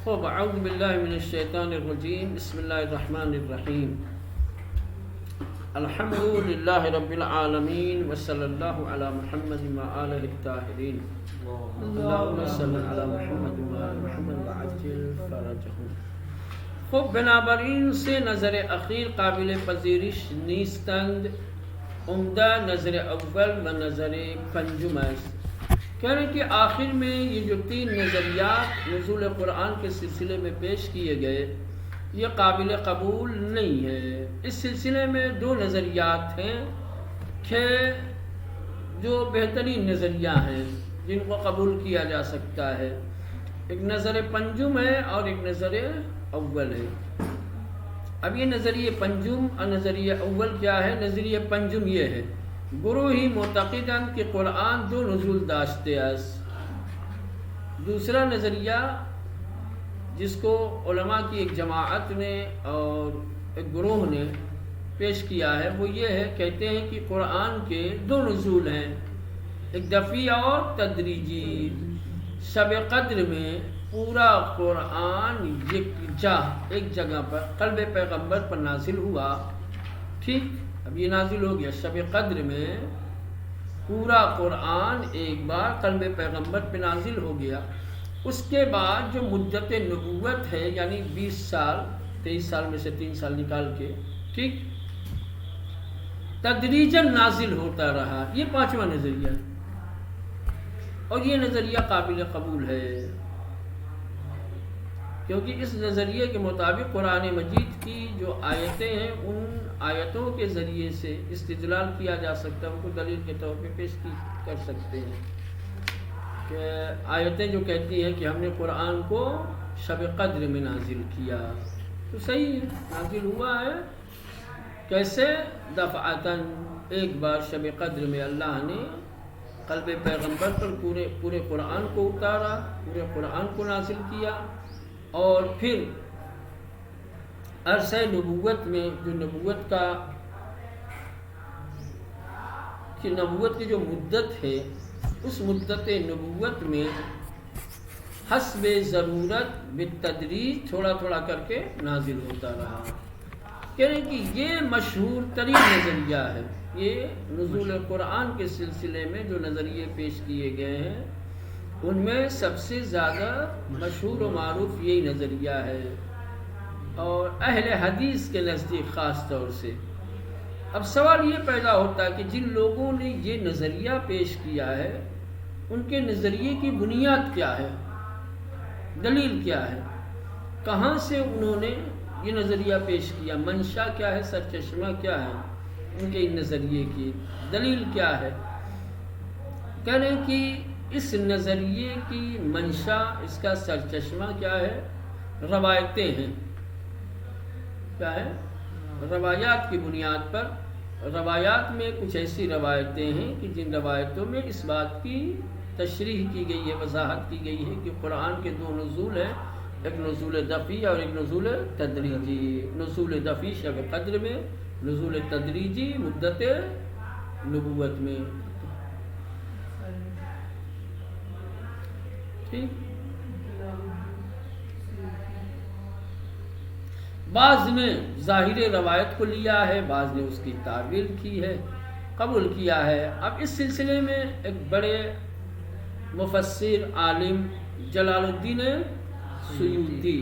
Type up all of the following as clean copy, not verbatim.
خب اعوذ باللہ من الشیطان الرجیم بسم اللہ الرحمن الرحیم الحمد للہ رب العالمین وصلی اللہ علی محمد وآلہ الطاہرین اللہم صلی علی محمد وآل محمد وعجل فرجہم. خب بنابراین سے نظر اخیر قابل پذیرش نیستند عمدہ نظر اول و نظر پنجم است. کہہ رہے کہ آخر میں یہ جو تین نظریات نزول قرآن کے سلسلے میں پیش کیے گئے یہ قابل قبول نہیں ہے. اس سلسلے میں دو نظریات ہیں کہ جو بہترین نظریہ ہیں جن کو قبول کیا جا سکتا ہے. ایک نظر پنجم ہے اور ایک نظر اول ہے. اب یہ نظریہ پنجم اور نظریہ اول کیا ہے؟ نظریہ پنجم یہ ہے گروہی معتقدن کہ قرآن دو نزول داشتے است. دوسرا نظریہ جس کو علماء کی ایک جماعت نے اور ایک گروہ نے پیش کیا ہے وہ یہ ہے، کہتے ہیں کہ قرآن کے دو نزول ہیں، ایک دفعی اور تدریجی. شب قدر میں پورا قرآن ایک جگہ پر قلب پیغمبر پر نازل ہوا. ٹھیک، اب یہ نازل ہو گیا شب قدر میں پورا قرآن ایک بار قلب پیغمبر پہ نازل ہو گیا. اس کے بعد جو مدت نبوت ہے یعنی 20 سال، 23 سال میں سے 3 سال نکال کے، ٹھیک، تدریجاً نازل ہوتا رہا. یہ پانچواں نظریہ اور یہ نظریہ قابل قبول ہے کیونکہ اس نظریے کے مطابق قرآن مجید کی جو آیتیں ہیں ان آیتوں کے ذریعے سے استدلال کیا جا سکتا ہے، ان کو دلیل کے طور پہ پیش کر سکتے ہیں کہ آیتیں جو کہتی ہیں کہ ہم نے قرآن کو شب قدر میں نازل کیا تو صحیح ہے، نازل ہوا ہے. کیسے؟ دفعتاً، ایک بار شب قدر میں اللہ نے قلب پیغمبر پر پورے قرآن کو اتارا، پورے قرآن کو نازل کیا. اور پھر عرصہ نبوت میں جو نبوت کی جو مدت ہے اس مدت نبوت میں حسب ضرورت بالتدریج تھوڑا تھوڑا کر کے نازل ہوتا رہا. کہہ رہے ہیں کہ یہ مشہور ترین نظریہ ہے. یہ نزول قرآن کے سلسلے میں جو نظریے پیش کیے گئے ہیں ان میں سب سے زیادہ مشہور و معروف یہی نظریہ ہے اور اہل حدیث کے نزدیک خاص طور سے. اب سوال یہ پیدا ہوتا ہے کہ جن لوگوں نے یہ نظریہ پیش کیا ہے ان کے نظریے کی بنیاد کیا ہے، دلیل کیا ہے، کہاں سے انہوں نے یہ نظریہ پیش کیا، منشا کیا ہے، سرچشمہ کیا ہے ان کے نظریے کی، دلیل کیا ہے. کہہ رہے ہیں کہ اس نظریے کی منشا، اس کا سرچشمہ کیا ہے؟ روایتیں ہیں. کیا ہے؟ روایات کی بنیاد پر. روایات میں کچھ ایسی روایتیں ہیں کہ جن روایتوں میں اس بات کی تشریح کی گئی ہے، وضاحت کی گئی ہے کہ قرآن کے دو نزول ہیں، ایک نزول دفعی اور ایک نزول تدریجی. نزول دفعی شب قدر میں، نزول تدریجی مدت نبوت میں. ٹھیک، بعض نے ظاہر روایت کو لیا ہے، بعض نے اس کی تعویل کی ہے، قبول کیا ہے. اب اس سلسلے میں ایک بڑے مفسر عالم جلال الدین سیوطی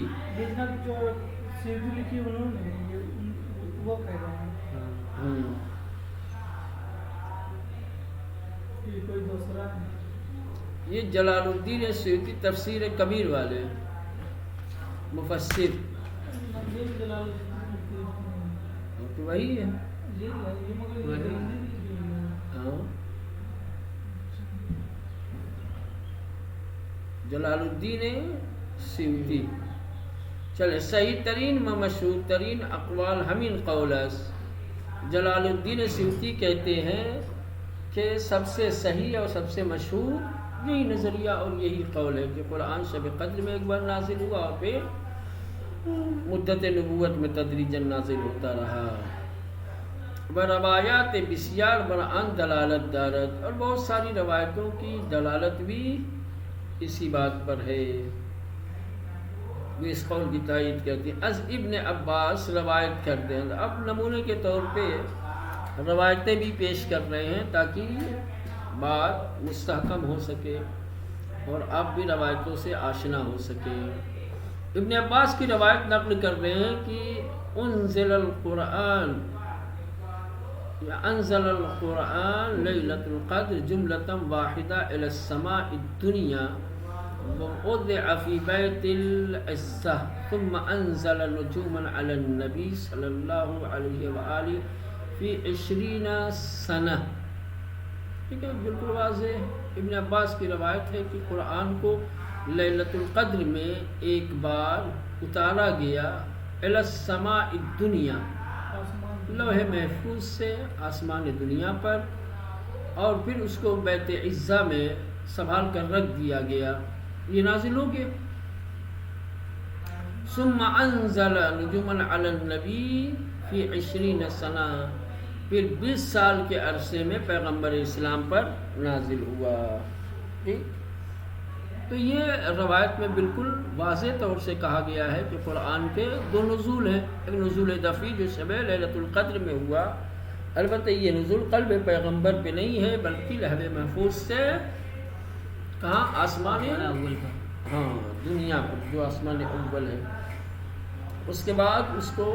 یہ جلال الدین سیوطی تفسیر کبیر والے مفسر تو وہی ہے. جلال الدین سیوطی. چلے، صحیح ترین و مشہور ترین اقوال ہمین قول است. جلال الدین سیوطی کہتے ہیں کہ سب سے صحیح اور سب سے مشہور یہی نظریہ اور یہی قول ہے کہ قرآن شب قدر میں ایک بار نازل ہوا اور پھر مدت نبوت میں تدریجاً نازل ہوتا رہا. روایات بسیار بر آن دلالت دارد، اور بہت ساری روایتوں کی دلالت بھی اسی بات پر ہے. وہ اس قول کی تائید کرتی ہیں۔ از ابن عباس روایت کرتے ہیں۔ اب نمونے کے طور پہ روایتیں بھی پیش کر رہے ہیں تاکہ بات مستحکم ہو سکے اور آپ بھی روایتوں سے آشنا ہو سکے۔ ابن عباس کی روایت نقل کر رہے ہیں کہ انزل القرآن لیلۃ القدر جملۃ واحدہ الی السماء الدنیا ووضع فی بیت العزہ ثم انزل نجوما علی النبی صلی اللہ علیہ وآلہ فی 20 سنہ۔ ٹھیک ہے، بالکل واضح ابن عباس کی روایت ہے کہ قرآن کو لیلۃ القدر میں ایک بار اتارا گیا الی السماء الدنیا، لوح محفوظ سے آسمان دنیا پر، اور پھر اس کو بیت عزہ میں سنبھال کر رکھ دیا گیا، یہ نازل ہو گیا۔ ثم انزل نجوما علی النبی فی 20 سنہ، پھر 20 سال کے عرصے میں پیغمبر اسلام پر نازل ہوا۔ ٹھیک، تو یہ روایت میں بالکل واضح طور سے کہا گیا ہے کہ قرآن کے دو نزول ہیں، ایک نزول دفعی جو شب لیلۃ القدر میں ہوا، البتہ یہ نزول قلب پیغمبر پہ نہیں ہے بلکہ لوح محفوظ سے کہاں آسمان اول پر، ہاں دنیا پر جو آسمان اول ہے، اس کے بعد اس کو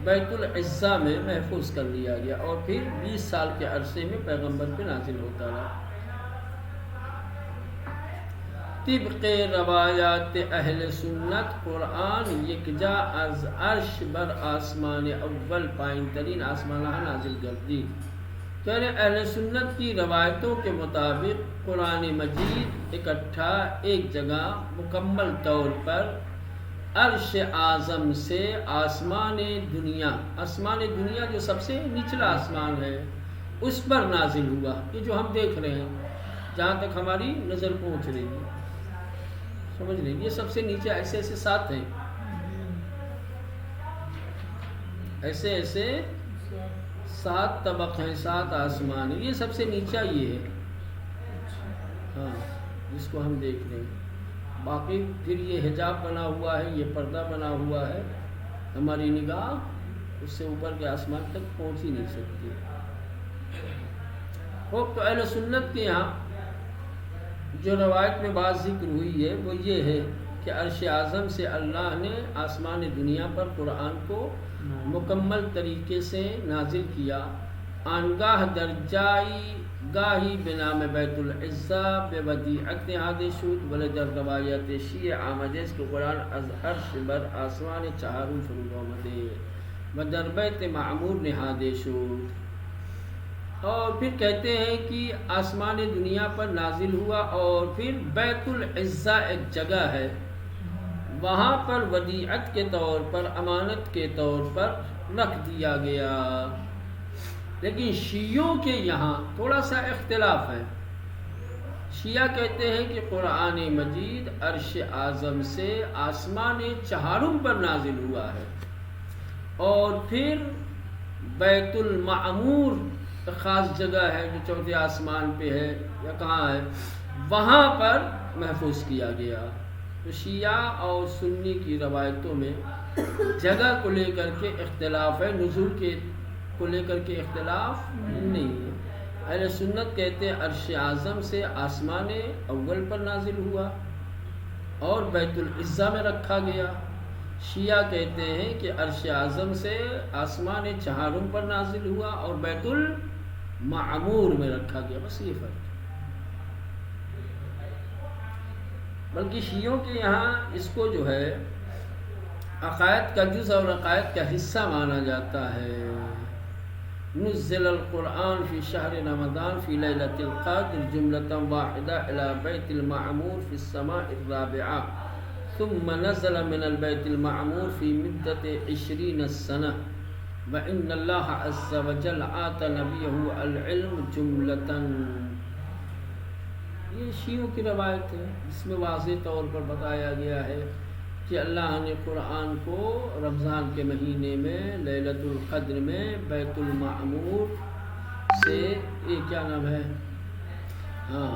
بیت العزہ میں محفوظ کر لیا گیا اور پھر 20 سال کے عرصے میں پیغمبر پہ نازل ہوتا رہا۔ طبق روایات اہل سنت قرآن یکجا از عرش بر آسمان اول پائن ترین آسمان نازل گردی۔ کہہ رہے اہل سنت کی روایتوں کے مطابق قرآن مجید اکٹھا ایک جگہ مکمل طور پر عرش اعظم سے آسمان دنیا جو سب سے نچلا آسمان ہے اس پر نازل ہوا، یہ جو ہم دیکھ رہے ہیں جہاں تک ہماری نظر پہنچ رہی ہے، سمجھ لیں، یہ سب سے نیچے ایسے ایسے 7 ہیں، ایسے ایسے 7 طبق ہیں، 7 آسمان ہیں، یہ سب سے نیچا یہ ہے، ہاں جس کو ہم دیکھ رہے ہیں۔ باقی پھر یہ حجاب بنا ہوا ہے، یہ پردہ بنا ہوا ہے، ہماری نگاہ اس سے اوپر کے آسمان تک پہنچ ہی نہیں سکتی۔ خوب، تو اہل سنت کے یہاں جو روایت میں بات ذکر ہوئی ہے وہ یہ ہے کہ عرش اعظم سے اللہ نے آسمان دنیا پر قرآن کو مکمل طریقے سے نازل کیا، آنگاہ درجائی گاہی بنام بیت العزہ بے ودیعت نہادے شد ولد روایت شیع آمدیس کہ قرآن از عرش بر آسمان چہاروں فرود آمدے و در بیت معمور نہادے شد۔ اور پھر کہتے ہیں کہ آسمان دنیا پر نازل ہوا اور پھر بیت العزہ ایک جگہ ہے، وہاں پر ودیعت کے طور پر، امانت کے طور پر رکھ دیا گیا۔ لیکن شیعوں کے یہاں تھوڑا سا اختلاف ہے، شیعہ کہتے ہیں کہ قرآن مجید عرش اعظم سے آسمان چہارم پر نازل ہوا ہے اور پھر بیت المعمور خاص جگہ ہے جو چوتھے آسمان پہ ہے یا کہاں ہے، وہاں پر محفوظ کیا گیا۔ تو شیعہ اور سنی کی روایتوں میں جگہ کو لے کر کے اختلاف ہے، نزول کے کو لے کر کے اختلاف نہیں ہے۔ اہل سنت کہتے ہیں عرش اعظم سے آسمان اول پر نازل ہوا اور بیت العزہ میں رکھا گیا۔ شیعہ کہتے ہیں کہ عرش اعظم سے آسمان چہارم پر نازل ہوا اور بیت المعمور میں رکھا گیا، بس یہ فرق ہے۔ بلکہ شیعوں کے یہاں اس کو جو ہے عقائد کا جز اور عقائد کا حصہ مانا جاتا ہے۔ نزل القرآن فی شہر رمضان فی لیلۃ القدر جملۃ واحدہ الی بیت المعمور فی السماء الرابعہ ثم نزل من البیت المعمور فی مدت 20 سنہ وإن اللہ عز وجل آتى نبیہ العلم جملۃ۔ یہ شیعوں کی روایت ہے جس میں واضح طور پر بتایا گیا ہے کہ اللہ نے قرآن کو رمضان کے مہینے میں لیلۃ القدر میں بیت المعمور سے، یہ کیا نام ہے، ہاں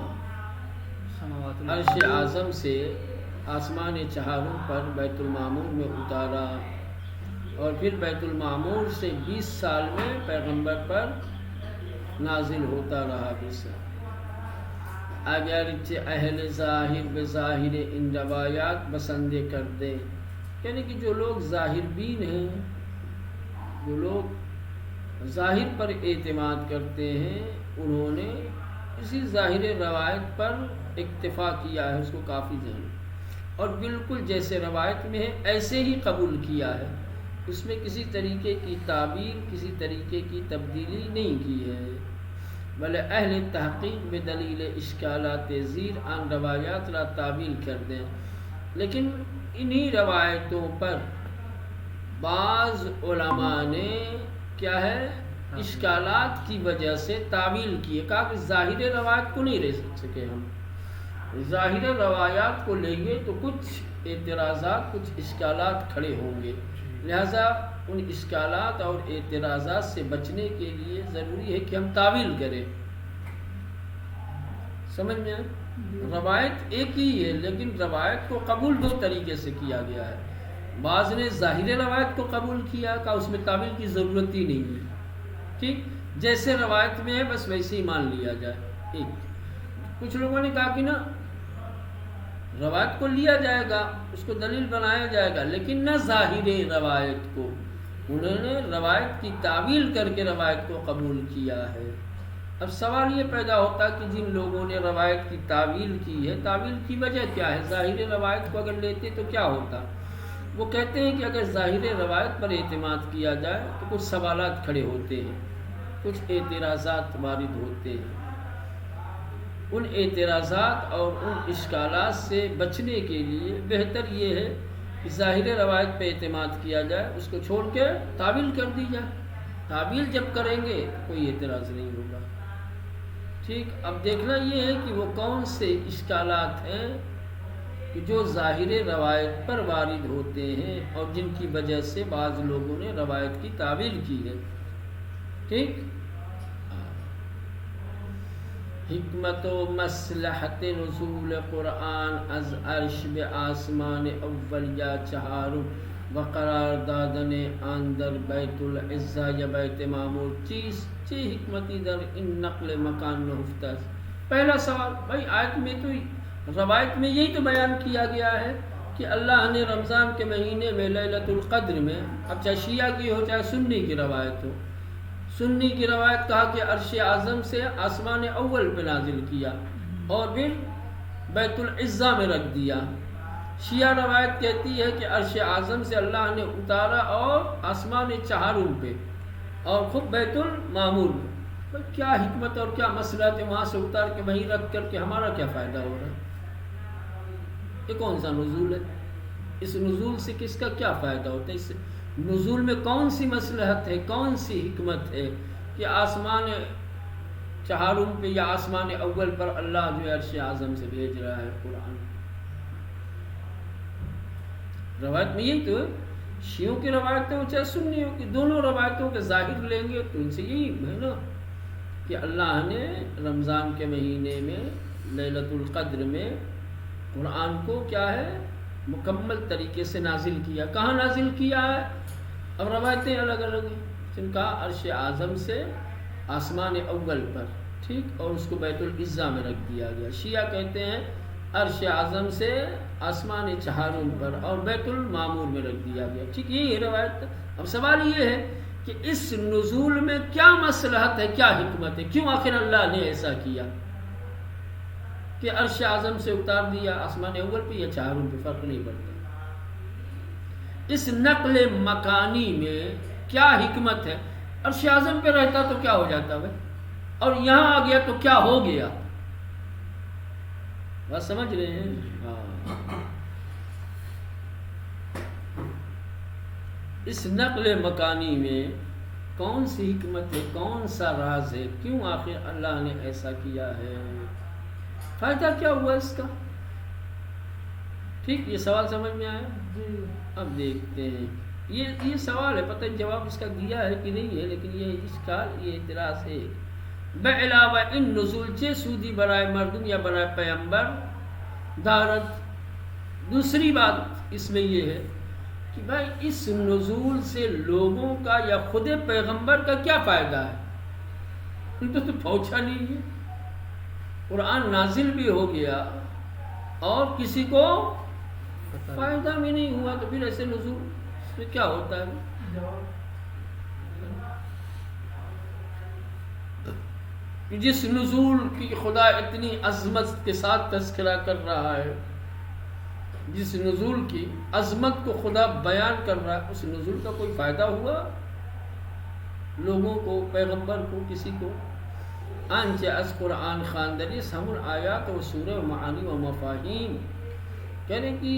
عرش اعظم سے آسمان چہاروں پر بیت المعمور میں اتارا، اور پھر بیت المعمور سے 20 سال میں پیغمبر پر نازل ہوتا رہا۔ اگرچہ اہل ظاہر بظاہر ان روایات بسندے کر دیں، یعنی کہ جو لوگ ظاہر بین ہیں، جو لوگ ظاہر پر اعتماد کرتے ہیں، انہوں نے اسی ظاہر روایت پر اکتفا کیا ہے، اس کو کافی جانا، اور بالکل جیسے روایت میں ہے ایسے ہی قبول کیا ہے، اس میں کسی طریقے کی تعبیر، کسی طریقے کی تبدیلی نہیں کی ہے۔ بلے اہل تحقیق بدلیل اشکالات زیر ان روایات را تعبیر کر دیں، لیکن انہی روایتوں پر بعض علماء نے کیا ہے اشکالات کی وجہ سے تعبیر کی ہے، کہا کہ ظاہر روایت کو نہیں رہ سکے، ہم ظاہر روایات کو لیں گے تو کچھ اعتراضات، کچھ اشکالات کھڑے ہوں گے، لہذا ان اشکالات اور اعتراضات سے بچنے کے لیے ضروری ہے کہ ہم تعویل کریں۔ سمجھ میں آئے؟ روایت ایک ہی ہے، لیکن روایت کو قبول دو طریقے سے کیا گیا ہے۔ بعض نے ظاہر روایت کو قبول کیا، کہ اس میں تعویل کی ضرورت ہی نہیں ہے، ٹھیک جیسے روایت میں ہے بس ویسے ہی مان لیا جائے۔ کچھ لوگوں نے کہا کہ نا روایت کو لیا جائے گا، اس کو دلیل بنایا جائے گا، لیکن نہ ظاہر روایت کو، انہوں نے روایت کی تعویل کر کے روایت کو قبول کیا ہے۔ اب سوال یہ پیدا ہوتا کہ جن لوگوں نے روایت کی تعویل کی ہے، تعویل کی وجہ کیا ہے؟ ظاہر روایت کو اگر لیتے تو کیا ہوتا؟ وہ کہتے ہیں کہ اگر ظاہر روایت پر اعتماد کیا جائے تو کچھ سوالات کھڑے ہوتے ہیں، کچھ اعتراضات وارد ہوتے ہیں، ان اعتراضات اور ان اشکالات سے بچنے کے لیے بہتر یہ ہے کہ ظاہر روایت پہ اعتماد کیا جائے، اس کو چھوڑ کے تعویل کر دی جائے۔ تعویل جب کریں گے کوئی اعتراض نہیں ہوگا، ٹھیک۔ اب دیکھنا یہ ہے کہ وہ کون سے اشکالات ہیں کہ جو ظاہر روایت پر وارد ہوتے ہیں اور جن کی وجہ سے بعض لوگوں نے روایت کی تعویل کی ہے، ٹھیک۔ حکمت و مصلحت نزول قرآن از عرش به آسمان اول یا چہارم و قرار دادن آن در بیت العزہ یا بیت معمور چه حکمتی در ان نقل مکان نہفتہ۔ پہلا سوال، بھائی آیت میں تو روایت میں یہی تو بیان کیا گیا ہے کہ اللہ نے رمضان کے مہینے میں لیلۃ القدر میں، اب چاہے شیعہ کی ہو چاہے سنی کی روایت ہو، سنی کی روایت کہا کہ عرش اعظم سے آسمان اول پہ نازل کیا اور پھر بیت العزہ میں رکھ دیا۔ شیعہ روایت کہتی ہے کہ عرش اعظم سے اللہ نے اتارا اور آسمان چہارم پہ اور خود بیت المعمور میں۔ کیا حکمت اور کیا مسئلہ ہے وہاں سے اتار کے وہیں رکھ کر کے ہمارا کیا فائدہ ہو رہا ہے؟ یہ کون سا نزول ہے؟ اس نزول سے کس کا کیا فائدہ ہوتا ہے؟ اس نزول میں کون سی مصلحت ہے، کون سی حکمت ہے کہ آسمان چہارم پہ یا آسمان اول پر اللہ جو عرش اعظم سے بھیج رہا ہے قرآن؟ روایت میں یہی تو ہے، شیعوں کی روایتیں چاہے سنیوں کی، دونوں روایتوں کے ظاہر لیں گے تو ان سے یہی ہے نا کہ اللہ نے رمضان کے مہینے میں لیلۃ القدر میں قرآن کو کیا ہے مکمل طریقے سے نازل کیا۔ کہاں نازل کیا ہے؟ اب روایتیں الگ الگ ہیں، جن کا عرش اعظم سے آسمان اول پر، ٹھیک، اور اس کو بیت العزہ میں رکھ دیا گیا۔ شیعہ کہتے ہیں عرش اعظم سے آسمان چہارم پر اور بیت المعمور میں رکھ دیا گیا، ٹھیک، یہی ہے روایت۔ اب سوال یہ ہے کہ اس نزول میں کیا مصلحت ہے، کیا حکمت ہے، کیوں آخر اللہ نے ایسا کیا کہ عرش اعظم سے اتار دیا آسمان اول پہ یا چہارم پہ، فرق نہیں پڑتا۔ اس نقل مکانی میں کیا حکمت ہے؟ عرش اعظم پہ رہتا تو کیا ہو جاتا بھائی، اور یہاں آ گیا تو کیا ہو گیا؟ بات سمجھ رہے ہیں؟ ہاں، اس نقل مکانی میں کون سی حکمت ہے، کون سا راز ہے، کیوں آخر اللہ نے ایسا کیا ہے، فائدہ کیا ہوا اس کا؟ ٹھیک، یہ سوال سمجھ میں آیا؟ اب دیکھتے ہیں، یہ سوال ہے، پتہ نہیں جواب اس کا دیا ہے کہ نہیں ہے، لیکن یہ اشکال، یہ اعتراض ہے۔ بعلاوہ ان نزول چے سودی برائے مردم یا برائے پیمبر دارد دوسری بات اس میں یہ ہے کہ بھائی اس نزول سے لوگوں کا یا خود پیغمبر کا کیا فائدہ ہے؟ ان کو تو پہنچا نہیں ہے، قرآن نازل بھی ہو گیا اور کسی کو فائدہ بھی نہیں ہوا، تو پھر ایسے نزول سے کیا ہوتا ہے؟ جس نزول کی خدا اتنی عظمت کے ساتھ تذکرہ کر رہا ہے، جس نزول کی عظمت کو خدا بیان کر رہا ہے، اس نزول کا کوئی فائدہ ہوا لوگوں کو، پیغمبر کو، کسی کو؟ آنچہ از قرآن خواندنی سمر آیات و سورہ و معانی و مفاہیم، کہہ رہے کہ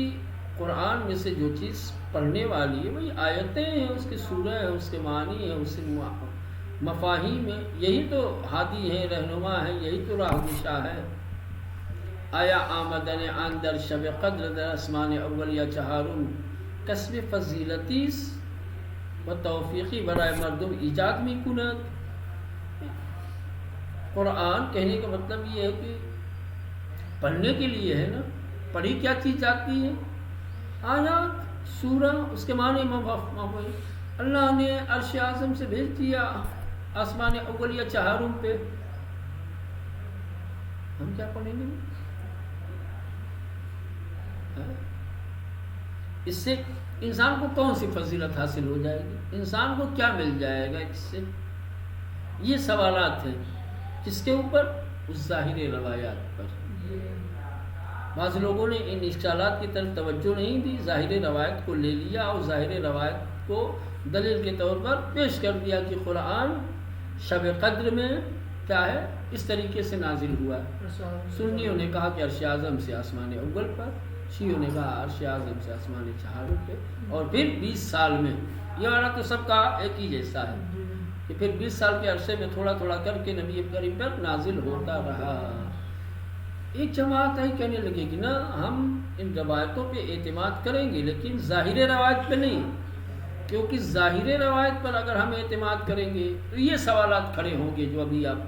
قرآن میں سے جو چیز پڑھنے والی ہے وہی آیتیں ہیں، اس کی سورہ ہے، اس کے معنی ہے، اس کے مفاہیم ہے، یہی تو ہادی ہے، رہنما ہے، یہی تو راہ دشا ہے۔ آیا آمدن آن در شب قدر در اسمان اول یا چہارم کسب فضیلتیس و توفیقی برائے مردم ایجاد می کند۔ قرآن کہنے کا مطلب یہ ہے کہ پڑھنے کے لیے ہے نا، پڑھی کیا چیز جاتی ہے؟ آیات، سورہ، اس کے معنی مفہوم۔ اللہ نے عرش اعظم سے بھیج دیا آسمان اول یا چہارم پہ، ہم کیا پڑھیں گے؟ اس سے انسان کو کون سی فضیلت حاصل ہو جائے گی؟ انسان کو کیا مل جائے گا اس سے؟ یہ سوالات ہیں کس کے اوپر؟ اس ظاہر روایات پر۔ بعض لوگوں نے ان اشکالات کی طرف توجہ نہیں دی، ظاہر روایت کو لے لیا اور ظاہر روایت کو دلیل کے طور پر پیش کر دیا کہ قرآن شب قدر میں کیا ہے، اس طریقے سے نازل ہوا ہے۔ سنیوں نے کہا کہ عرش اعظم سے آسمان اول پر، شیعوں نے کہا عرش اعظم سے آسمان چہارم پہ، اور پھر 20 سال میں، یہ والا تو سب کا ایک ہی جیسا ہے کہ پھر 20 سال کے عرصے میں تھوڑا تھوڑا کر کے نبی کریم پر نازل ہوتا رہا۔ ایک جماعت ہے کہنے لگے کہ نا ہم ان روایتوں پہ اعتماد کریں گے لیکن ظاہر روایت پہ نہیں، کیونکہ ظاہر روایت پر اگر ہم اعتماد کریں گے تو یہ سوالات کھڑے ہوں گے جو ابھی آپ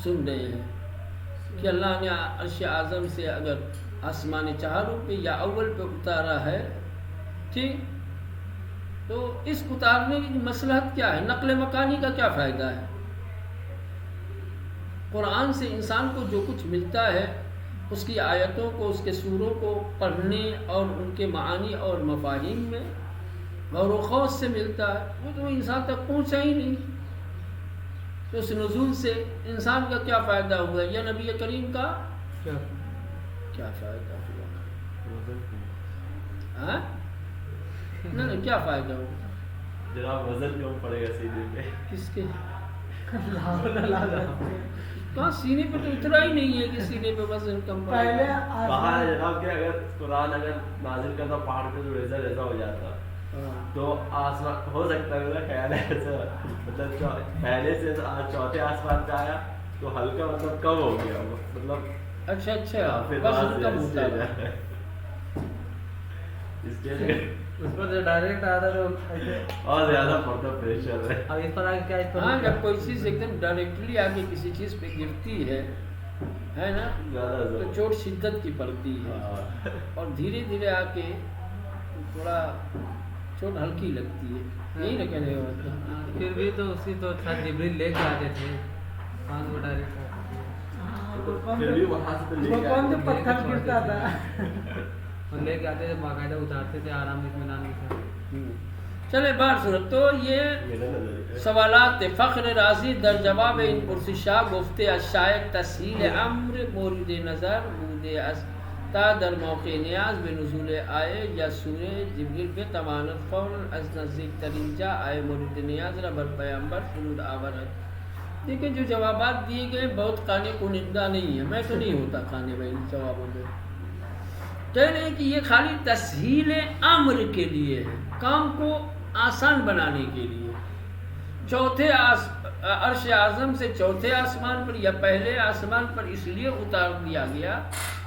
سن رہے ہیں کہ اللہ نے عرش اعظم سے اگر آسمان چہاروں پہ یا اول پہ اتارا ہے، ٹھیک، تو اس اتارنے کی مصلحت کیا ہے؟ نقل مکانی کا کیا فائدہ ہے؟ قرآن سے انسان کو جو کچھ ملتا ہے اس کی آیتوں کو، اس کے سوروں کو پڑھنے اور ان کے معانی اور مفاہیم میں غور و خوض سے ملتا ہے، وہ تو انسان تک پہنچا ہی نہیں، تو اس نزول سے انسان کا کیا فائدہ ہوا یا نبی کریم کا کیا فائدہ ہوا؟ نہیں کیا فائدہ ہوا؟ جناب وزن کم پڑے گا سینے پہ۔ کس کے؟ کہاں سینے پہ تو اتنا ہی نہیں ہے کہ سینے پہ وزن کم پڑے گا۔ کہا ہے جناب کہ اگر قرآن اگر نازل کرتا پہاڑ پہ تو ایسا ہو جاتا تو آسمان ہو سکتا ہے، میرا خیال ہے ایسا، مطلب پہلے سے چوتھے آسمان پہ آیا تو ہلکا مطلب کم ہو گیا، مطلب اچھا وزن کم ہوتا ہے اس پر جو ڈائریکٹ آ رہا ہے اور زیادہ پڑتا پریشر ہے۔ اب اس پر آگے کیا؟ ہاں جب کوئی چیز ایک دم ڈائریکٹلی آگے کسی چیز پہ گرتی ہے نا تو چوٹ شدت کی پڑتی ہے، اور دھیرے دھیرے آ کے تھوڑا چوٹ ہلکی لگتی ہے، یہی نہ کہنے کا۔ پھر بھی تو اسی تو جبریل لے کے آتے تھے وہاں کو ڈائریکٹ، پھر بھی وہاں سے تو لے کے کون سے پتھر گرتا تھا اور لے کے آتے تھے، باقاعدہ اتارتے تھے آرام اطمینان کے ساتھ۔ چلے بار صورت تو یہ سوالات فخر راضی در جواب ان پرسشا گفتے اشائق تسہیل امر مورد نظر بودے از تا در موقع نیاز بے نزول آئے یا سورہ جبریل بے توانت فوراً از نزدیک ترین جا آئے مورد نیاز را بر پیامبر فرود آورد۔ دیکھیں جو جوابات دیے گئے بہت قانے کنندہ نہیں ہے، میں تو نہیں ہوتا قانے میں ان جوابوں میں، کہہ رہے ہیں کہ یہ خالی تسہیل امر کے لیے ہے، کام کو آسان بنانے کے لیے۔ چوتھے عرش اعظم سے چوتھے آسمان پر یا پہلے آسمان پر اس لیے اتار دیا گیا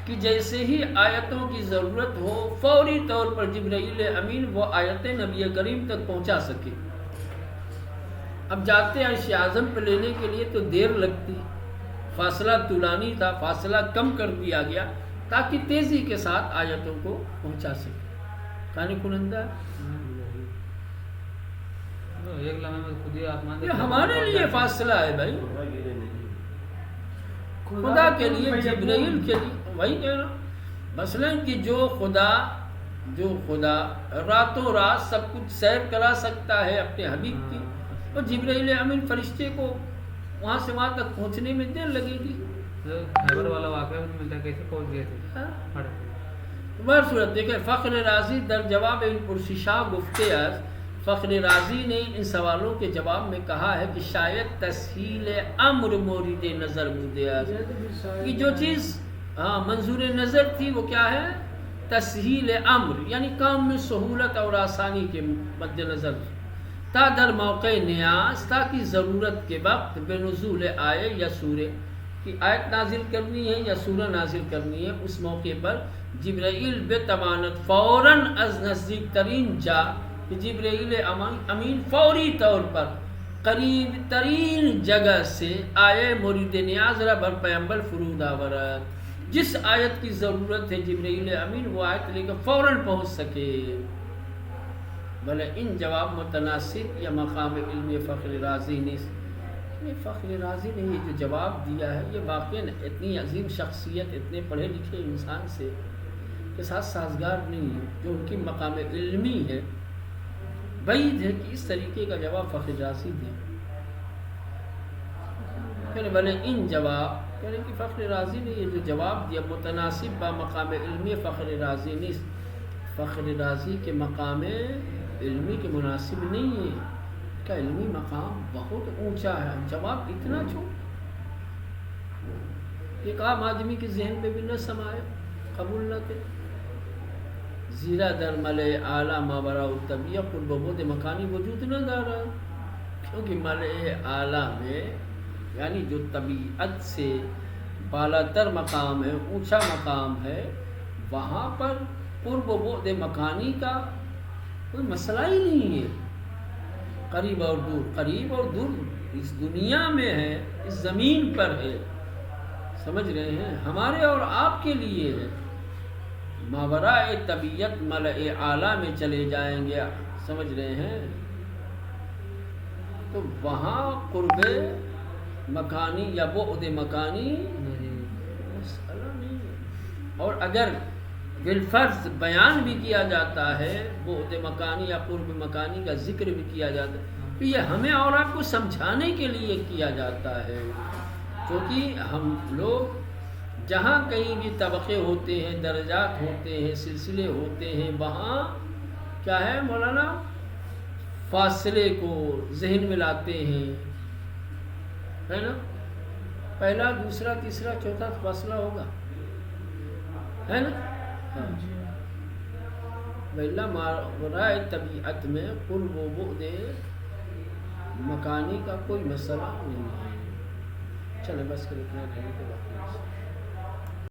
کہ جیسے ہی آیتوں کی ضرورت ہو فوری طور پر جبرائیل امین وہ آیتیں نبی کریم تک پہنچا سکے۔ اب جاتے عرش اعظم پہ لینے کے لیے تو دیر لگتی، فاصلہ طولانی تھا، فاصلہ کم کر دیا گیا، تاکہ تیزی کے ساتھ آیتوں کو پہنچا سکے. کہانی کنندہ ایک لمحے میں خود ہی آسمان یہ ہمارے لیے فاصلہ ہے بھائی. خدا کے لیے جبرائیل کے لیے وہی کہہ رہا ہوں. مثلاً کہ جو خدا راتوں رات سب کچھ سیر کرا سکتا ہے اپنے حبیب کی، اور جبرائیل امین فرشتے کو وہاں سے وہاں تک پہنچنے میں دیر لگے گی. خیبر والا واقعہ ملتا ہے کیسے پہنچ گئے تھے. بہر صورت دیکھیں، فخر رازی در جواب ان پرسشا گفتے است، فخر رازی نے ان سوالوں کے جواب میں کہا ہے کہ شاید تسہیل امر مورد نظر بودے است، کہ جو چیز منظور نظر تھی وہ کیا ہے؟ تسہیل امر، یعنی کام میں سہولت اور آسانی کے مد نظر، تا در موقع نیاز، تاکہ ضرورت کے وقت بے نزول آئے یا سورے کی آیت نازل کرنی ہے یا سورہ نازل کرنی ہے، اس موقع پر جبرائیل بے تمانت فوراً از نزدیک ترین جا، کہ جبرائیل امین فوری طور پر قریب ترین جگہ سے آئے مورد نیاز را بر پیغمبر فرود آورد. جس آیت کی ضرورت ہے جبرائیل امین وہ آیت لے کر فوراً پہنچ سکے. بھلے ان جواب متناسب یا مقام علمی فخر رازی نہیں. فخر رازی نے یہ جو جواب دیا ہے یہ واقعاً اتنی عظیم شخصیت، اتنے پڑھے لکھے انسان سے کے ساتھ سازگار نہیں ہے. جو ان کی مقام علمی ہے، بعید ہے کہ اس طریقے کا جواب فخر رازی دے. بھلے ان جواب کہنے کہ فخر رازی نے یہ جو جواب دیا متناسب با مقام علمی فخر رازی نہیں، فخر رازی کے مقام علمی کے مناسب نہیں ہے. کا علمی مقام بہت اونچا ہے، جواب اتنا چھو ایک عام آدمی کے ذہن میں بھی نہ سمائے، قبول نہ کرے. زیرا در ملئ اعلیٰ ماورا الطبیعہ قرب و بعد مکانی وجود نہ دارا، کیونکہ ملئ اعلیٰ میں یعنی جو طبیعت سے بالا تر مقام ہے، اونچا مقام ہے، وہاں پر قرب و بعد مکانی کا کوئی مسئلہ ہی نہیں ہے. قریب اور دور اس دنیا میں ہے، اس زمین پر ہے، سمجھ رہے ہیں، ہمارے اور آپ کے لیے ہے. ماورائے طبیعت ملئ اعلیٰ میں چلے جائیں گے، سمجھ رہے ہیں، تو وہاں قرب مکانی یا بعد مکانی مسئلہ نہیں ہے. اور اگر بالفرض بیان بھی کیا جاتا ہے، بعد مکانی یا قرب مکانی کا ذکر بھی کیا جاتا ہے، تو یہ ہمیں اور آپ کو سمجھانے کے لیے کیا جاتا ہے. کیونکہ ہم لوگ جہاں کہیں بھی طبقے ہوتے ہیں، درجات ہوتے ہیں، سلسلے ہوتے ہیں، وہاں کیا ہے مولانا، فاصلے کو ذہن میں لاتے ہیں، ہے نا. پہلا، دوسرا، تیسرا، چوتھا فاصلہ ہوگا، ہے نا. وَإِلَّا ماورائے طبیعت میں قرب و بعد مکانی کا کوئی مسئلہ نہیں ہے. چلے بس کر اتنا کہنے کے بعد